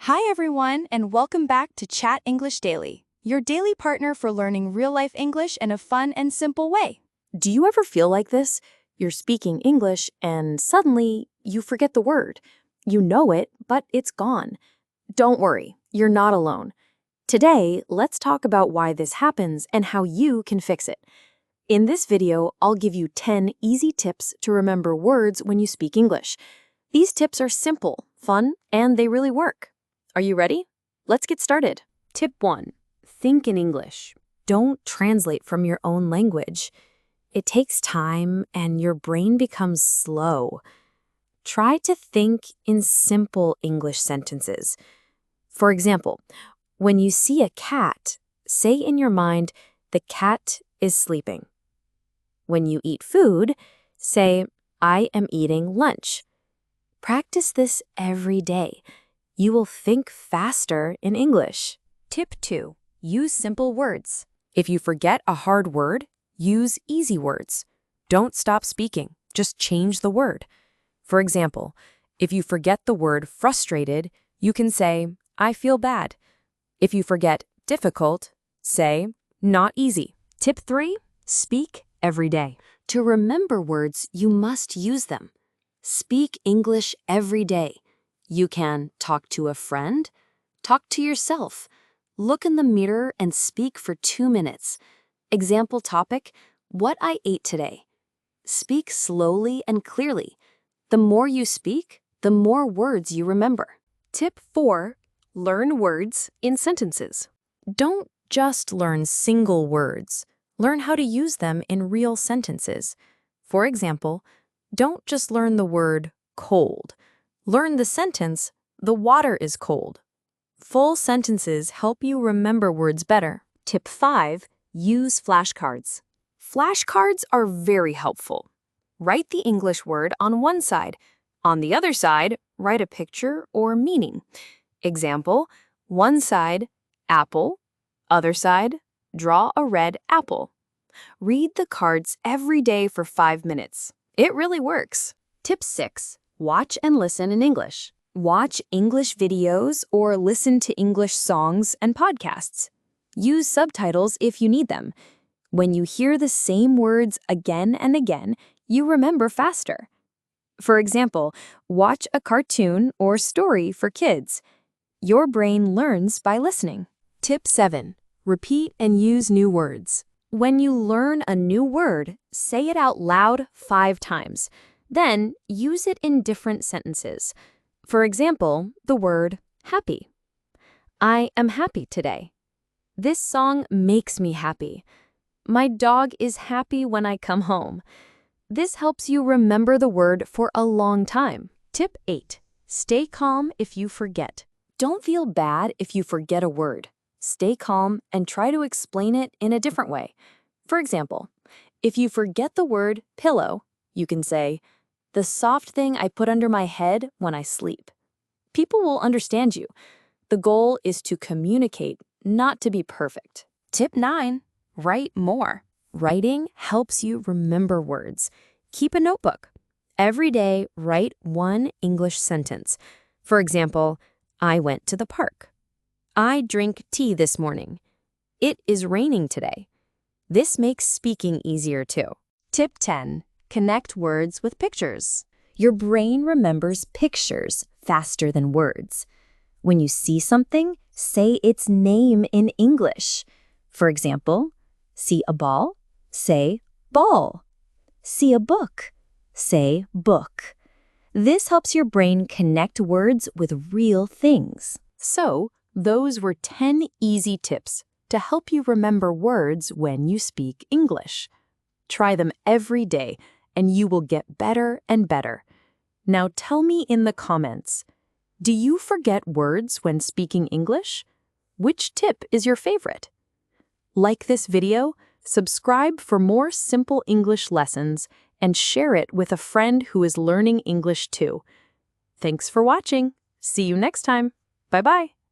Hi everyone, and welcome back to Chat English Daily, your daily partner for learning real-life English in a fun and simple way. Do you ever feel like this? You're speaking English and suddenly you forget the word. You know it, but it's gone. Don't worry, you're not alone. Today, let's talk about why this happens and how you can fix it. In this video, I'll give you 10 easy tips to remember words when you speak English. These tips are simple, fun, and they really work. Are you ready? Let's get started. Tip 1. Think in English. Don't translate from your own language. It takes time and your brain becomes slow. Try to think in simple English sentences. For example, when you see a cat, say in your mind, "The cat is sleeping." When you eat food, say, "I am eating lunch." Practice this every day. You will think faster in English. Tip 2. Use simple words. If you forget a hard word, use easy words. Don't stop speaking, just change the word. For example, if you forget the word frustrated, you can say, "I feel bad." If you forget difficult, say, "not easy." Tip 3. Speak every day. To remember words, you must use them. Speak English every day. You can talk to a friend, talk to yourself, look in the mirror and speak for 2 minutes. Example topic, what I ate today. Speak slowly and clearly. The more you speak, the more words you remember. Tip 4, learn words in sentences. Don't just learn single words. Learn how to use them in real sentences. For example, don't just learn the word cold. Learn the sentence, "The water is cold." Full sentences help you remember words better. Tip 5, use flashcards. Flashcards are very helpful. Write the English word on one side. On the other side, write a picture or meaning. Example, one side, apple. Other side, draw a red apple. Read the cards every day for 5 minutes. It really works. Tip 6. Watch and listen in English. Watch English videos or listen to English songs and podcasts. Use subtitles if you need them. When you hear the same words again and again, you remember faster. For example, watch a cartoon or story for kids. Your brain learns by listening. Tip 7. Repeat and use new words. When you learn a new word, say it out loud 5 times. Then, use it in different sentences. For example, the word happy. I am happy today. This song makes me happy. My dog is happy when I come home. This helps you remember the word for a long time. Tip 8. Stay calm if you forget. Don't feel bad if you forget a word. Stay calm and try to explain it in a different way. For example, if you forget the word pillow, you can say, "The soft thing I put under my head when I sleep." People will understand you. The goal is to communicate, not to be perfect. Tip 9, write more. Writing helps you remember words. Keep a notebook. Every day, write one English sentence. For example, I went to the park. I drink tea this morning. It is raining today. This makes speaking easier too. Tip 10. Connect words with pictures. Your brain remembers pictures faster than words. When you see something, say its name in English. For example, see a ball, say ball. See a book, say book. This helps your brain connect words with real things. So, those were 10 easy tips to help you remember words when you speak English. Try them every day, and you will get better and better. Now tell me in the comments, do you forget words when speaking English? Which tip is your favorite? Like this video, subscribe for more simple English lessons, and share it with a friend who is learning English too. Thanks for watching. See you next time. Bye-bye.